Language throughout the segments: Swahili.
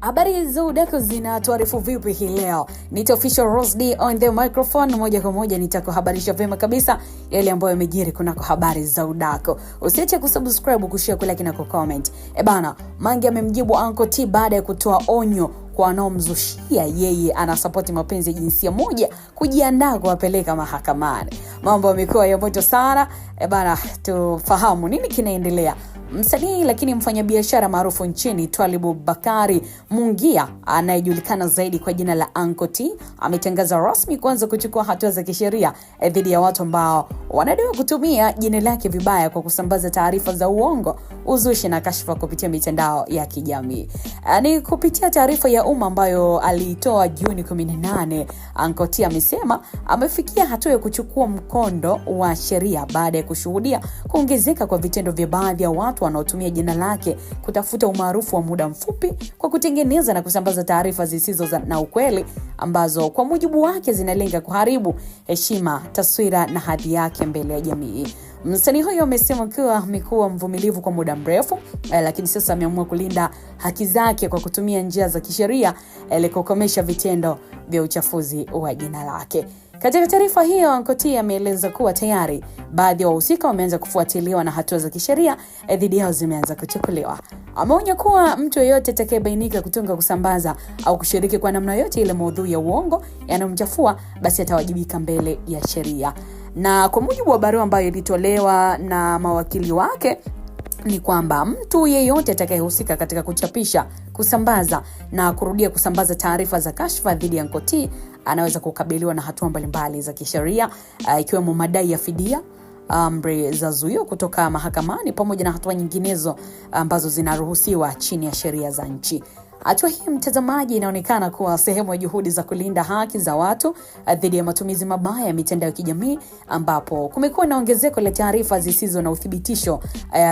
Habari za udako zinatuarifu vipi hii leo? Nita official Rose D on the microphone. Moja kwa moja nitakuhabarisha vyema kabisa yale ambayo yamejiri kunako habari za udako. Usiache kusubscribe, kushare, kulike na kucomment. Mange amemjibu Uncle T baada ya kutoa onyo kwa wanaomzushia yeye anasapoti mapenzi ya jinsia moja kujiandaa kuwapeleka mahakamani. Mambo yamekuwa ya moto sana. Tufahamu nini kinaendelea. Msanii lakini mfanyabiashara maarufu nchini Twalibu Bakari Mungia anayejulikana zaidi kwa jina la Uncle T ametangaza rasmi kuanza kuchukua hatua za kisheria dhidi ya watu ambao wanadaiwa kutumia jina lake vibaya kwa kusambaza taarifa za uongo, uzushi na kashfa kupitia mitandao ya kijamii. Ni kupitia taarifa ya umma ambayo aliitoa Juni 18, Uncle T amesema amefikia hatua ya kuchukua mkondo wa sheria baada ya kushuhudia kuongezeka kwa vitendo vya baadhi ya watu wanaotumia jina lake kutafuta umaarufu wa muda mfupi kwa kutengeneza na kusambaza taarifa zisizo na ukweli ambazo kwa mujibu wake zinalenga kuharibu heshima, taswira na hadhi yake mbele ya jamii. Msanii huyo amesema kuwa amekuwa mvumilivu kwa muda mrefu, lakini sasa ameamua kulinda haki zake kwa kutumia njia za kisheria ili kukomesha vitendo vya uchafuzi wa jina lake. Katika taarifa hiyo, Uncle T ameeleza kuwa tayari baadhi ya wahusika wameanza kufuatiliwa na hatua za kisheria dhidi yao zimeanza kuchukuliwa. Ameonya kuwa mtu yeyote atakayebainika kutunga, kusambaza au kushiriki kwa namna yote ile maudhui ya uongo yanayomchafua basi atawajibika mbele ya sheria. Na kwa mujibu wa barua ambayo ilitolewa na mawakili wake ni kwamba mtu yeyote atakayehusika katika kuchapisha, kusambaza na kurudia kusambaza taarifa za kashfa dhidi ya Uncle T anaweza kukabiliwa na hatua mbalimbali za kisheria, ikiwemo madai ya fidia, amri za zuio kutoka mahakamani pamoja na hatua nyinginezo ambazo zinaruhusiwa chini ya sheria za nchi. Hatua hii, mtazamaji, inaonekana kuwa sehemu ya juhudi za kulinda haki za watu dhidi ya matumizi mabaya ya mitandao ya kijamii, ambapo kumekuwa na ongezeko la taarifa zisizo na uthibitisho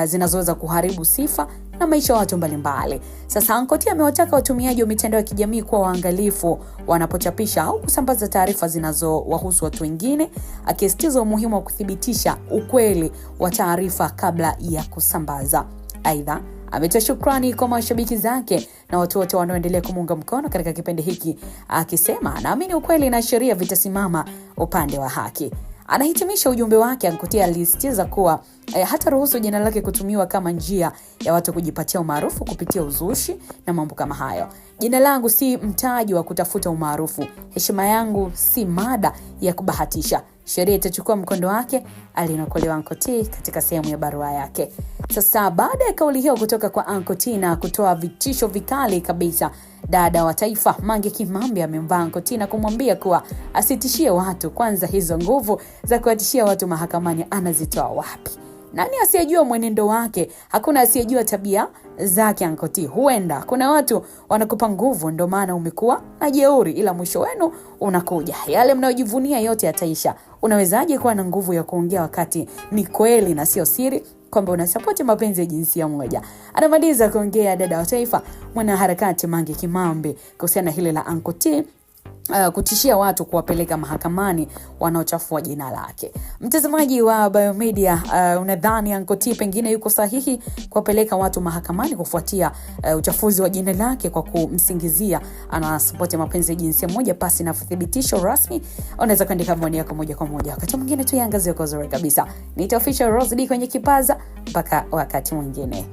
zinazoweza kuharibu sifa na maisha ya watu mbalimbali. Sasa Uncle T amewataka watumiaji wa mitandao ya kijamii kuwa waangalifu wanapochapisha au kusambaza taarifa zinazowahusu watu wengine, akisisitiza umuhimu wa kuthibitisha ukweli wa taarifa kabla ya kusambaza. Aidha, ametoa shukrani kwa mashabiki zake na watu wote wanaoendelea kumuunga mkono katika kipindi hiki, akisema anaamini ukweli na sheria vitasimama upande wa haki. Anahitimisha ujumbe wake. Uncle T alisisitiza kuwa hata ruhusu jina lake kutumiwa kama njia ya watu kujipatia umaarufu kupitia uzushi na mambo kama hayo. Jina langu si mtaji wa kutafuta umaarufu. Heshima yangu si mada ya kubahatisha. Sheria itachukua mkondo wake, alinokolewa Uncle T katika sehemu ya barua yake. Sasa baada ya kauli hiyo kutoka kwa Uncle T na kutoa vitisho vikali kabisa, dada wa taifa Mange Kimambi amemvaa Uncle T na kumwambia kuwa asitishie watu. Kwanza, hizo nguvu za kuatishia watu mahakamani anazitoa wapi? Nani asiyejua mwenendo wake? Hakuna asiyejua tabia zake Uncle T. Huenda kuna watu wanakupa nguvu ndio maana umekuwa na jeuri, ila mwisho wenu unakuja. Yale mnayojivunia yote yataisha. Unawezaje kuwa na nguvu ya kuongea wakati ni kweli na sio siri kwamba unasapoti mapenzi ya jinsia moja? Anamaliza kuongea dada wa taifa mwanaharakati Mange Kimambi kuhusiana hili la Uncle T kutishia watu kuwapeleka mahakamani wanaochafua jina lake. Mtazamaji wa Biomedia, unadhani Uncle T pengine yuko sahihi kuwapeleka watu mahakamani kufuatia uchafuzi wa jina lake kwa kumsingizia anasapoti mapenzi ya jinsia moja pasi na uthibitisho rasmi? Unaweza kuandika maoni yako moja kwa moja. Wakati mwingine tuiangazie kwa uzuri kabisa. Nita official Rose D kwenye kipaza. Mpaka wakati mwingine.